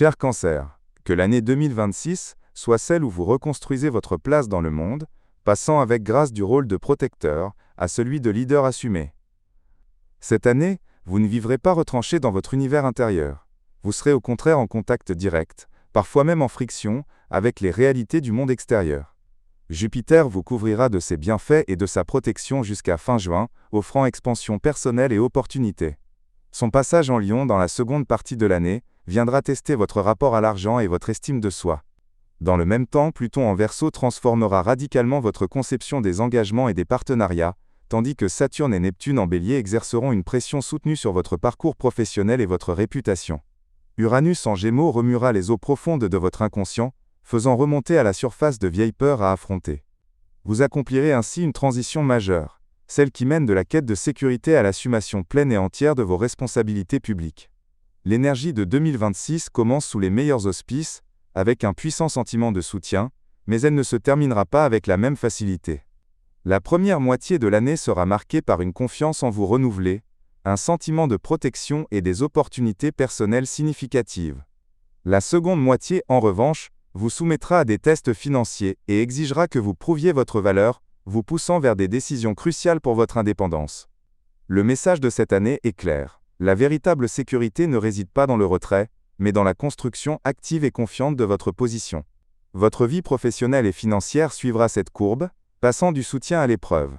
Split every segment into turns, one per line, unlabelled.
Cher Cancer, que l'année 2026 soit celle où vous reconstruisez votre place dans le monde, passant avec grâce du rôle de protecteur à celui de leader assumé. Cette année, vous ne vivrez pas retranché dans votre univers intérieur. Vous serez au contraire en contact direct, parfois même en friction, avec les réalités du monde extérieur. Jupiter vous couvrira de ses bienfaits et de sa protection jusqu'à fin juin, offrant expansion personnelle et opportunités. Son passage en Lion dans la seconde partie de l'année viendra tester votre rapport à l'argent et votre estime de soi. Dans le même temps, Pluton en Verseau transformera radicalement votre conception des engagements et des partenariats, tandis que Saturne et Neptune en Bélier exerceront une pression soutenue sur votre parcours professionnel et votre réputation. Uranus en Gémeaux remuera les eaux profondes de votre inconscient, faisant remonter à la surface de vieilles peurs à affronter. Vous accomplirez ainsi une transition majeure, celle qui mène de la quête de sécurité à l'assumation pleine et entière de vos responsabilités publiques. L'énergie de 2026 commence sous les meilleurs auspices, avec un puissant sentiment de soutien, mais elle ne se terminera pas avec la même facilité. La première moitié de l'année sera marquée par une confiance en vous renouvelée, un sentiment de protection et des opportunités personnelles significatives. La seconde moitié, en revanche, vous soumettra à des tests financiers et exigera que vous prouviez votre valeur, vous poussant vers des décisions cruciales pour votre indépendance. Le message de cette année est clair. La véritable sécurité ne réside pas dans le retrait, mais dans la construction active et confiante de votre position. Votre vie professionnelle et financière suivra cette courbe, passant du soutien à l'épreuve.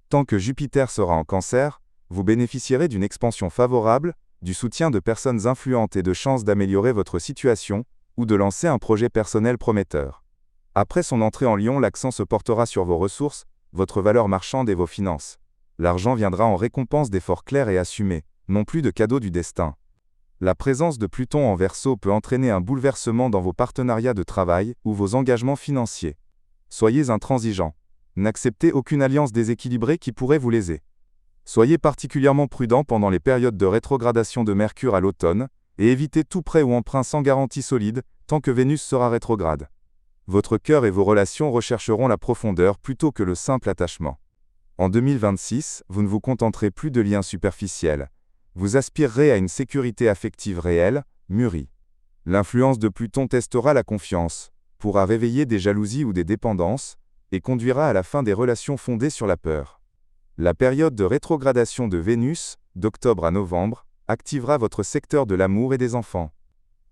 Tant que Jupiter sera en Cancer, vous bénéficierez d'une expansion favorable, du soutien de personnes influentes et de chances d'améliorer votre situation, ou de lancer un projet personnel prometteur. Après son entrée en Lion, l'accent se portera sur vos ressources, votre valeur marchande et vos finances. L'argent viendra en récompense d'efforts clairs et assumés, non plus de cadeaux du destin. La présence de Pluton en Verseau peut entraîner un bouleversement dans vos partenariats de travail ou vos engagements financiers. Soyez intransigeants. N'acceptez aucune alliance déséquilibrée qui pourrait vous léser. Soyez particulièrement prudent pendant les périodes de rétrogradation de Mercure à l'automne, et évitez tout prêt ou emprunt sans garantie solide, tant que Vénus sera rétrograde. Votre cœur et vos relations rechercheront la profondeur plutôt que le simple attachement. En 2026, vous ne vous contenterez plus de liens superficiels. Vous aspirerez à une sécurité affective réelle, mûrie. L'influence de Pluton testera la confiance, pourra réveiller des jalousies ou des dépendances, et conduira à la fin des relations fondées sur la peur. La période de rétrogradation de Vénus, d'octobre à novembre, activera votre secteur de l'amour et des enfants.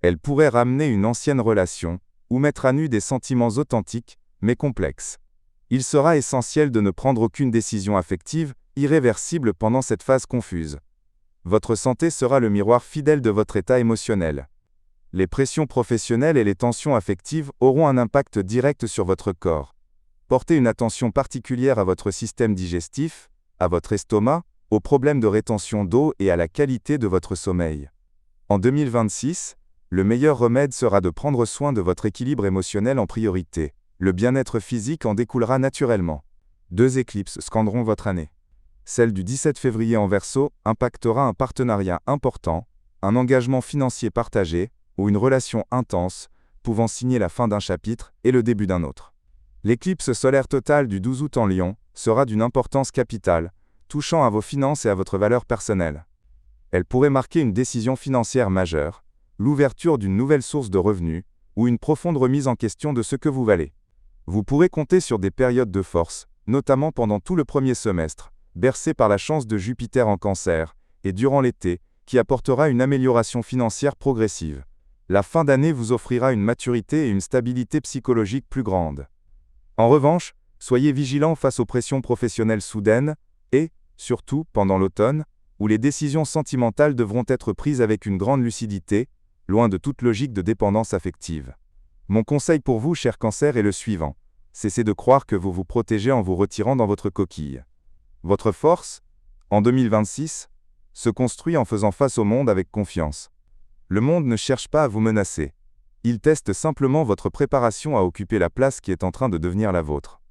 Elle pourrait ramener une ancienne relation, ou mettre à nu des sentiments authentiques, mais complexes. Il sera essentiel de ne prendre aucune décision affective, irréversible pendant cette phase confuse. Votre santé sera le miroir fidèle de votre état émotionnel. Les pressions professionnelles et les tensions affectives auront un impact direct sur votre corps. Portez une attention particulière à votre système digestif, à votre estomac, aux problèmes de rétention d'eau et à la qualité de votre sommeil. En 2026, le meilleur remède sera de prendre soin de votre équilibre émotionnel en priorité. Le bien-être physique en découlera naturellement. 2 éclipses scanneront votre année. Celle du 17 février en Verseau impactera un partenariat important, un engagement financier partagé, ou une relation intense, pouvant signer la fin d'un chapitre et le début d'un autre. L'éclipse solaire totale du 12 août en Lion sera d'une importance capitale, touchant à vos finances et à votre valeur personnelle. Elle pourrait marquer une décision financière majeure, l'ouverture d'une nouvelle source de revenus, ou une profonde remise en question de ce que vous valez. Vous pourrez compter sur des périodes de force, notamment pendant tout le premier semestre, bercé par la chance de Jupiter en Cancer, et durant l'été, qui apportera une amélioration financière progressive. La fin d'année vous offrira une maturité et une stabilité psychologique plus grandes. En revanche, soyez vigilants face aux pressions professionnelles soudaines, et, surtout, pendant l'automne, où les décisions sentimentales devront être prises avec une grande lucidité, loin de toute logique de dépendance affective. Mon conseil pour vous, cher Cancer, est le suivant. Cessez de croire que vous vous protégez en vous retirant dans votre coquille. Votre force, en 2026, se construit en faisant face au monde avec confiance. Le monde ne cherche pas à vous menacer. Il teste simplement votre préparation à occuper la place qui est en train de devenir la vôtre.